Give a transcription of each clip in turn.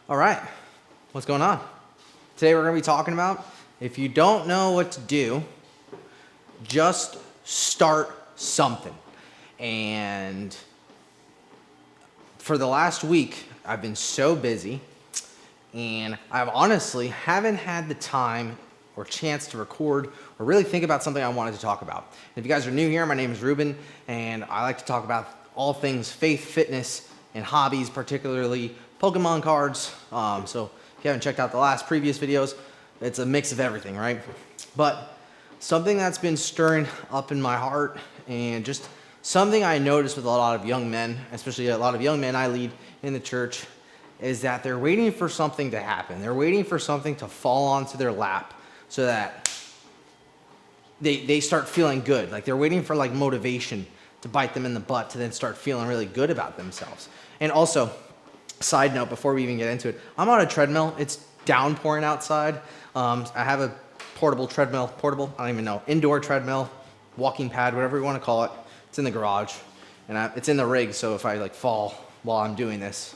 All right, what's going on? Today we're going to be talking about if you don't know what to do, just start something. And for the last week, I've been so busy and I've honestly haven't had the time or chance to record or really think about something I wanted to talk about. And if you guys are new here, my name is Ruben and I like to talk about all things faith, fitness, and hobbies, particularly Pokemon cards. So if you haven't checked out the last previous videos, it's a mix of everything, right? But something that's been stirring up in my heart and just something I noticed with a lot of young men, especially a lot of young men I lead in the church, is that they're waiting for something to happen. They're waiting for something to fall onto their lap so that they start feeling good. Like they're waiting for like motivation to bite them in the butt to then start feeling really good about themselves. And also, side note, before we even get into it, I'm on a treadmill. It's downpouring outside. I have a portable treadmill, I don't even know, indoor treadmill, walking pad, whatever you want to call it. It's in the garage, and it's in the rig, so if I like fall while I'm doing this,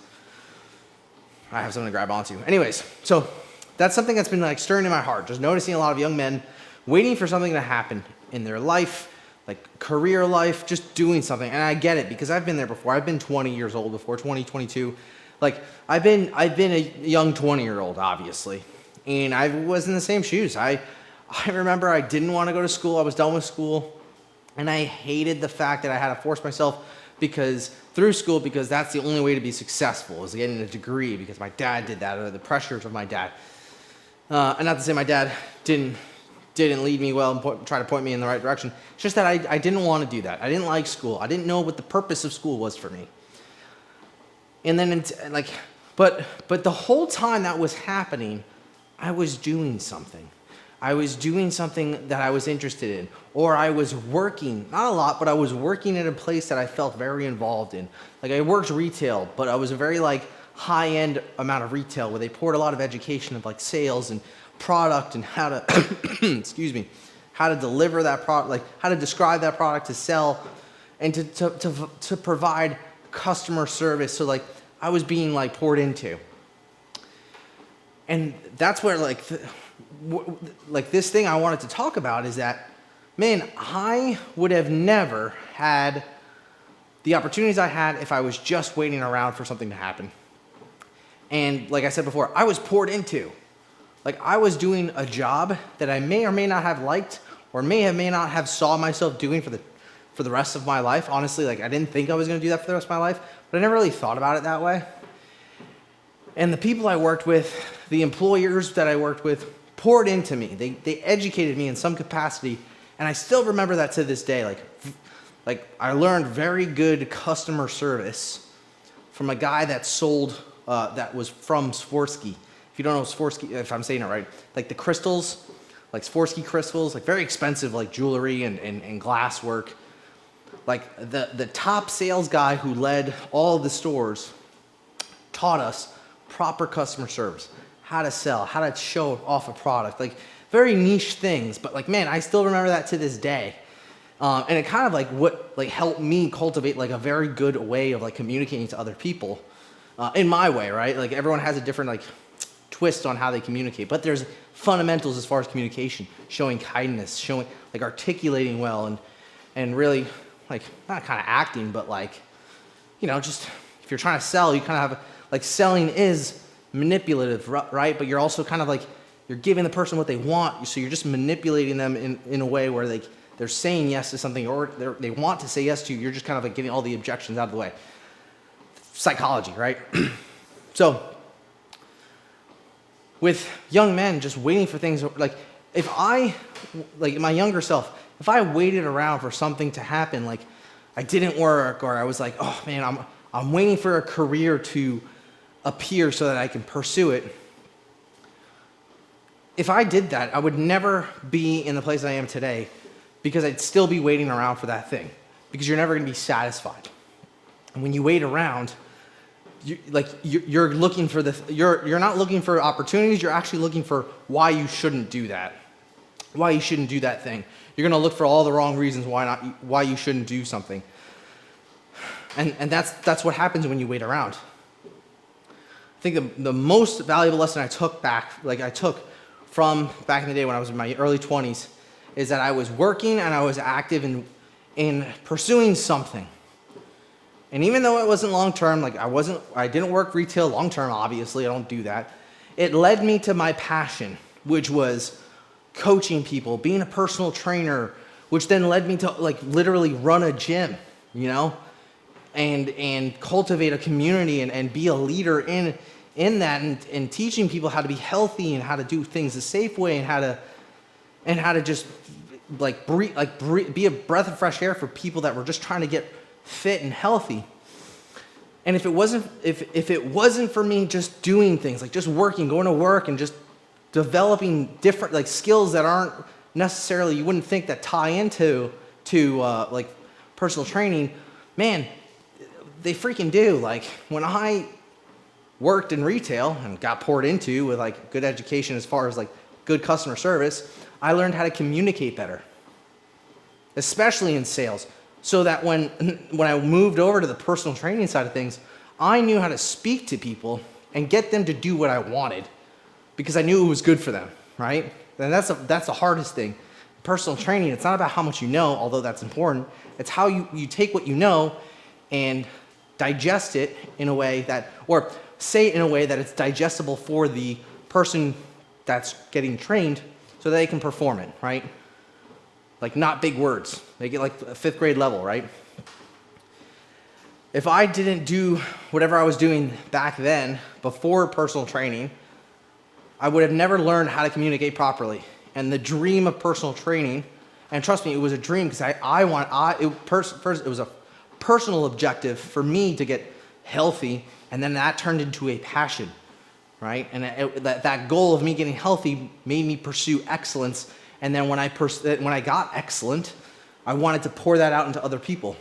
I have something to grab onto. Anyways, so that's something that's been like stirring in my heart, just noticing a lot of young men waiting for something to happen in their life, like career life, just doing something. And I get it because I've been there before. I've been 20 years old before, 20, 22. Like I've been a young 20-year-old, obviously, and I was in the same shoes. I remember I didn't want to go to school. I was done with school, and I hated the fact that I had to force myself through school because that's the only way to be successful, is getting a degree, because my dad did that, or the pressures of my dad. And not to say my dad didn't lead me well and try to point me in the right direction. It's just that I didn't want to do that. I didn't like school. I didn't know what the purpose of school was for me. And then but the whole time that was happening, I was doing something. I was doing something that I was interested in, or I was working, not a lot, but I was working in a place that I felt very involved in. Like I worked retail, but I was a very like high-end amount of retail where they poured a lot of education of like sales and product and how to, excuse me, how to deliver that product, like how to describe that product to sell and to provide customer service. So like I was being like poured into. And that's where like this thing I wanted to talk about is that, man, I would have never had the opportunities I had if I was just waiting around for something to happen. And like I said before, I was poured into. Like I was doing a job that I may or may not have liked, or may not have saw myself doing for the rest of my life. Honestly, like I didn't think I was going to do that for the rest of my life, but I never really thought about it that way. And the people I worked with, the employers that I worked with, poured into me. They educated me in some capacity, and I still remember that to this day. Like I learned very good customer service from a guy that sold that was from Swarovski. If you don't know Swarovski, if I'm saying it right, like the crystals, like Swarovski crystals, like very expensive, like jewelry and glass work. Like the top sales guy who led all of the stores taught us proper customer service, how to sell, how to show off a product, like very niche things. But like, man, I still remember that to this day. And it kind of like helped me cultivate like a very good way of like communicating to other people in my way, right? Like everyone has a different like twist on how they communicate, but there's fundamentals as far as communication, showing kindness, showing like articulating well and really like not kind of acting, but like, you know, just if you're trying to sell, you kind of have like selling is manipulative, right? But you're also kind of like, you're giving the person what they want. So you're just manipulating them in a way where they're saying yes to something, or they want to say yes to you. You're just kind of like getting all the objections out of the way. Psychology, right? So with young men just waiting for things, like my younger self, if I waited around for something to happen, like I didn't work, or I was like, oh man, I'm waiting for a career to appear so that I can pursue it. If I did that, I would never be in the place I am today, because I'd still be waiting around for that thing, because you're never going to be satisfied. And when you wait around, you're looking for you're not looking for opportunities. You're actually looking for why you shouldn't do that, why you shouldn't do that thing. You're going to look for all the wrong reasons why you shouldn't do something. And that's what happens when you wait around. I think the most valuable lesson I took from back in the day when I was in my early 20s is that I was working and I was active in pursuing something. And even though it wasn't long term, like I didn't work retail long term, obviously, I don't do that. It led me to my passion, which was coaching people, being a personal trainer, which then led me to like literally run a gym, you know, and cultivate a community and be a leader in that and teaching people how to be healthy and how to do things the safe way and how to just breathe, be a breath of fresh air for people that were just trying to get fit and healthy. And if it wasn't for me just doing things, like just working, going to work and just developing different like skills that aren't necessarily, you wouldn't think that tie into like personal training, man, they freaking do. Like when I worked in retail and got poured into with like good education as far as like good customer service, I learned how to communicate better, especially in sales. So that when I moved over to the personal training side of things, I knew how to speak to people and get them to do what I wanted because I knew it was good for them, right? And that's the hardest thing. Personal training, it's not about how much you know, although that's important. It's how you take what you know and digest it in a way that, or say it in a way that it's digestible for the person that's getting trained so that they can perform it, right? Like not big words. They get like a 5th grade level, right? If I didn't do whatever I was doing back then, before personal training, I would have never learned how to communicate properly. And the dream of personal training, and trust me, it was a dream because it was a personal objective for me to get healthy, and then that turned into a passion, right? And that goal of me getting healthy made me pursue excellence. And then when I got excellent, I wanted to pour that out into other people.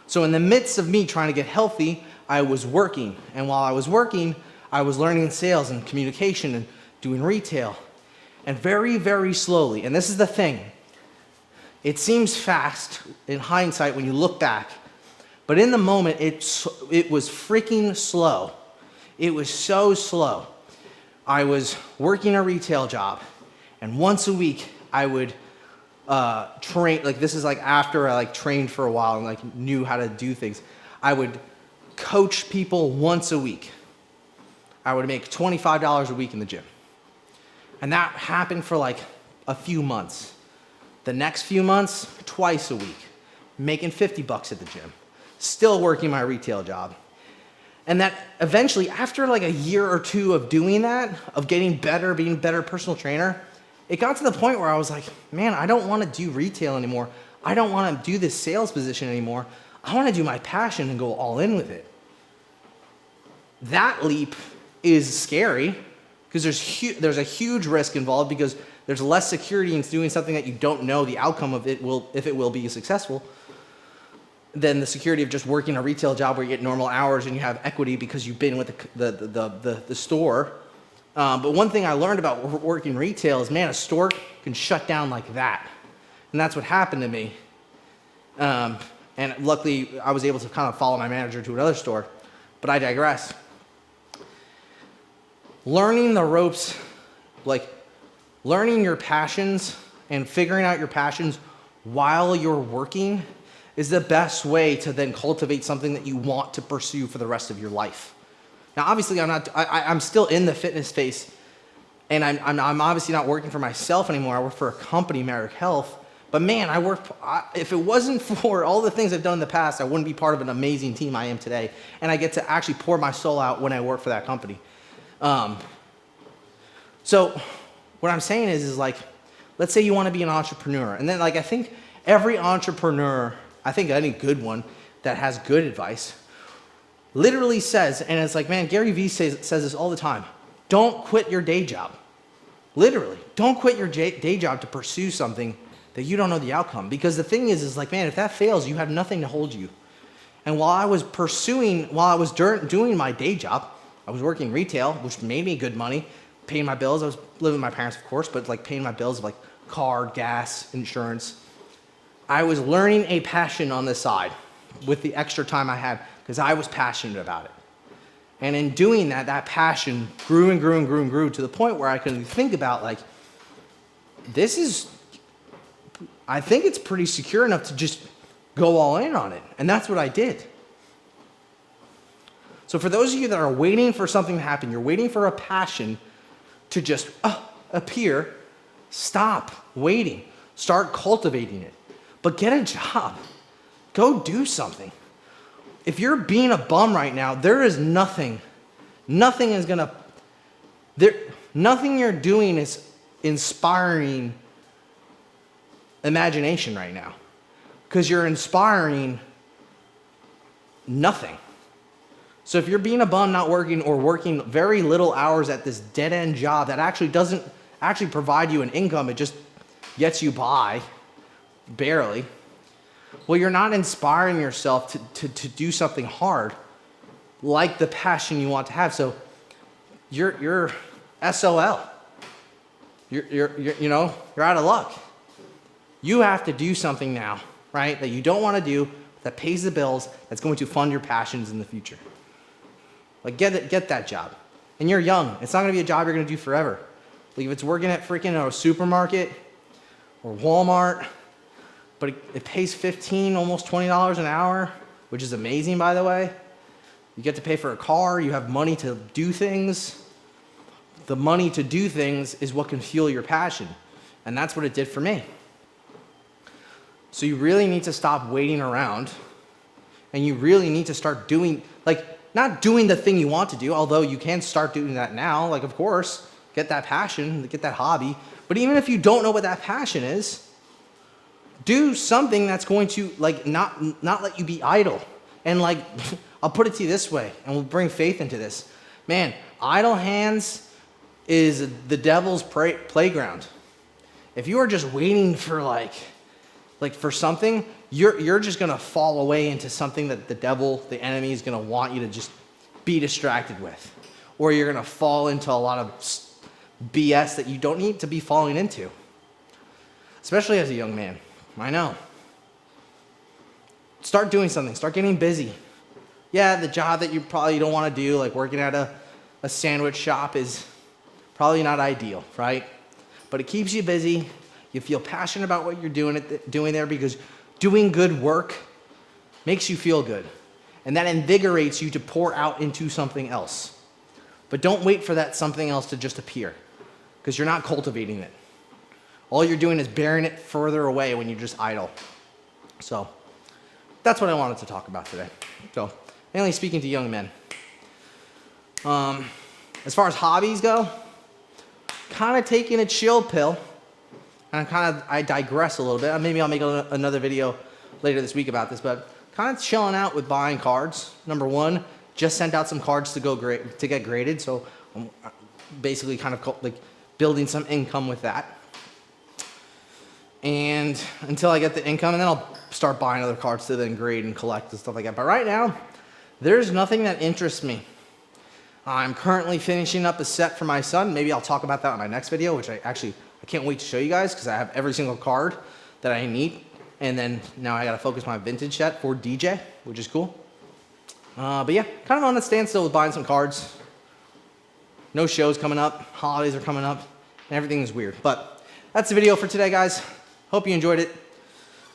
So in the midst of me trying to get healthy, I was working. And while I was working, I was learning sales and communication and doing retail. And very, very slowly, and this is the thing, it seems fast in hindsight when you look back, but in the moment, it was freaking slow. It was so slow. I was working a retail job, and once a week, I would train, like this is like after I like trained for a while and like knew how to do things. I would coach people once a week. I would make $25 a week in the gym. And that happened for like a few months. The next few months, twice a week, making $50 at the gym, still working my retail job. And that eventually, after like a year or two of doing that, of getting better, being a better personal trainer, it got to the point where I was like, man, I don't want to do retail anymore. I don't want to do this sales position anymore. I want to do my passion and go all in with it. That leap is scary because there's a huge risk involved because there's less security in doing something that you don't know the outcome of if it will be successful than the security of just working a retail job where you get normal hours and you have equity because you've been with the store. But one thing I learned about working retail is, man, a store can shut down like that. And that's what happened to me. And luckily, I was able to kind of follow my manager to another store. But I digress. Learning the ropes, like learning your passions and figuring out your passions while you're working is the best way to then cultivate something that you want to pursue for the rest of your life. Now, obviously, I'm still in the fitness space, and I'm obviously not working for myself anymore. I work for a company, Merrick Health. But man, if it wasn't for all the things I've done in the past, I wouldn't be part of an amazing team I am today. And I get to actually pour my soul out when I work for that company. So what I'm saying is like, let's say you want to be an entrepreneur. And then like, I think every entrepreneur, I think any good one that has good advice, literally says, and it's like, man, Gary Vee says this all the time, don't quit your day job. Literally, don't quit your day job to pursue something that you don't know the outcome. Because the thing is like, man, if that fails, you have nothing to hold you. And while I was doing my day job, I was working retail, which made me good money, paying my bills. I was living with my parents, of course, but like paying my bills of like car, gas, insurance. I was learning a passion on the side with the extra time I had because I was passionate about it. And in doing that, that passion grew and grew and grew and grew to the point where I could think about like, I think it's pretty secure enough to just go all in on it. And that's what I did. So for those of you that are waiting for something to happen, you're waiting for a passion to just appear, stop waiting. Start cultivating it. But get a job. Go do something. If you're being a bum right now, there is nothing you're doing is inspiring imagination right now. Because you're inspiring nothing. So if you're being a bum, not working, or working very little hours at this dead-end job that actually doesn't actually provide you an income, it just gets you by, barely, well, you're not inspiring yourself to do something hard like the passion you want to have. So you're SOL. You're out of luck. You have to do something now, right, that you don't want to do, that pays the bills, that's going to fund your passions in the future. Like get that job. And you're young. It's not going to be a job you're going to do forever. Like if it's working at freaking a supermarket or Walmart, but it pays $15, almost $20 an hour, which is amazing, by the way. You get to pay for a car. You have money to do things. The money to do things is what can fuel your passion. And that's what it did for me. So you really need to stop waiting around, and you really need to start doing, like, not doing the thing you want to do, although you can start doing that now. Like, of course, get that passion, get that hobby. But even if you don't know what that passion is, do something that's going to, like, not let you be idle. And, like, I'll put it to you this way, and we'll bring faith into this. Man, idle hands is the devil's playground. If you are just waiting for, like for something, you're just going to fall away into something that the devil, the enemy, is going to want you to just be distracted with. Or you're going to fall into a lot of BS that you don't need to be falling into. Especially as a young man. I know. Start doing something. Start getting busy. Yeah, the job that you probably don't want to do, like working at a sandwich shop, is probably not ideal, right? But it keeps you busy. You feel passionate about what you're doing there, because doing good work makes you feel good. And that invigorates you to pour out into something else. But don't wait for that something else to just appear, because you're not cultivating it. All you're doing is bearing it further away when you're just idle. So that's what I wanted to talk about today. So mainly speaking to young men. As far as hobbies go, kind of taking a chill pill. And I digress a little bit. Maybe I'll make another video later this week about this, but kind of chilling out with buying cards. Number one, just sent out some cards to get graded, so I'm basically kind of like building some income with that. And until I get the income, and then I'll start buying other cards to then grade and collect and stuff like that. But right now, there's nothing that interests me. I'm currently finishing up a set for my son. Maybe I'll talk about that in my next video, which I can't wait to show you guys, because I have every single card that I need. And then now I got to focus my vintage set for DJ, which is cool. But yeah, kind of on a standstill with buying some cards. No shows coming up. Holidays are coming up. And everything is weird. But that's the video for today, guys. Hope you enjoyed it.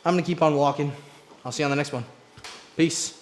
I'm going to keep on walking. I'll see you on the next one. Peace.